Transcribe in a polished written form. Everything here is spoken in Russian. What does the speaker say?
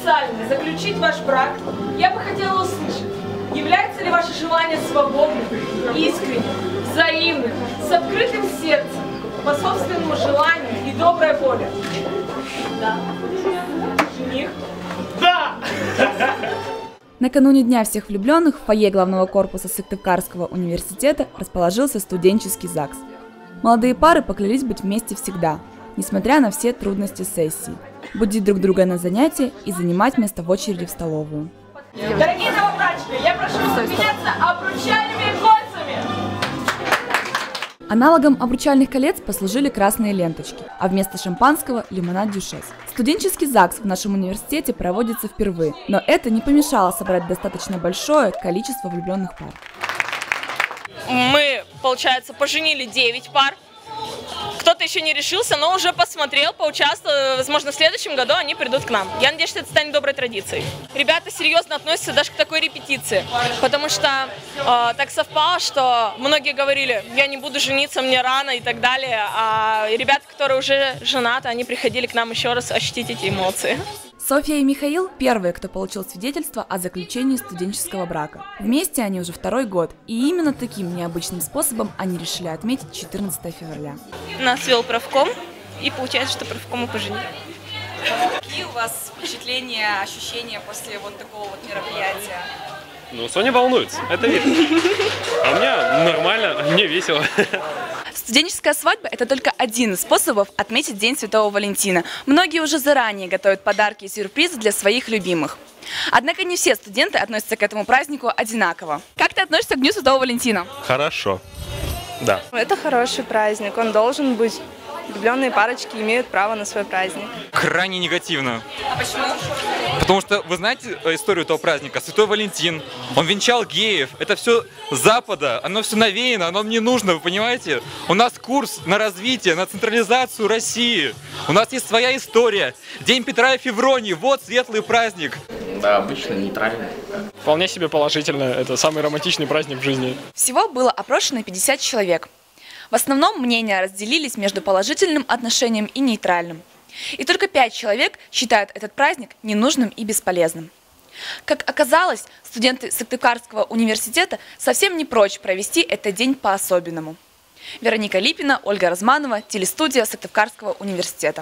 официально заключить ваш брак, я бы хотела услышать, является ли ваше желание свободным, искренним, взаимным, с открытым сердцем, по собственному желанию и доброй воле? Да. Жених? Да! Накануне Дня всех влюбленных в фойе главного корпуса Сыктывкарского университета расположился студенческий ЗАГС. Молодые пары поклялись быть вместе всегда, несмотря на все трудности сессии, будить друг друга на занятия и занимать место в очереди в столовую. Дорогие новобрачные, я прошу вас обменяться обручальными кольцами! Аналогом обручальных колец послужили красные ленточки, а вместо шампанского – лимонад дюшес. Студенческий ЗАГС в нашем университете проводится впервые, но это не помешало собрать достаточно большое количество влюбленных пар. Мы, получается, поженили 9 пар. Кто-то еще не решился, но уже посмотрел, поучаствовал. Возможно, в следующем году они придут к нам. Я надеюсь, что это станет доброй традицией. Ребята серьезно относятся даже к такой репетиции, потому что так совпало, что многие говорили, я не буду жениться, мне рано и так далее. А ребята, которые уже женаты, они приходили к нам еще раз ощутить эти эмоции. Софья и Михаил – первые, кто получил свидетельство о заключении студенческого брака. Вместе они уже второй год, и именно таким необычным способом они решили отметить 14 февраля. Нас вел правком, и получается, что правком мы поженили. Какие у вас впечатления, ощущения после вот такого вот мероприятия? Ну, Соня волнуется, это видно. А у меня нормально, мне весело. Студенческая свадьба – это только один из способов отметить День Святого Валентина. Многие уже заранее готовят подарки и сюрпризы для своих любимых. Однако не все студенты относятся к этому празднику одинаково. Как ты относишься к Дню Святого Валентина? Хорошо, да. Это хороший праздник, он должен быть. Влюбленные парочки имеют право на свой праздник. Крайне негативно. А почему? Потому что, вы знаете историю этого праздника? Святой Валентин, он венчал геев. Это все с Запада, оно все навеяно, оно мне нужно, вы понимаете? У нас курс на развитие, на централизацию России. У нас есть своя история. День Петра и Февронии, вот светлый праздник. Да, обычно нейтрально. Вполне себе положительно, это самый романтичный праздник в жизни. Всего было опрошено 50 человек. В основном мнения разделились между положительным отношением и нейтральным. И только 5 человек считают этот праздник ненужным и бесполезным. Как оказалось, студенты Сыктывкарского университета совсем не прочь провести этот день по-особенному. Вероника Липина, Ольга Разманова, телестудия Сыктывкарского университета.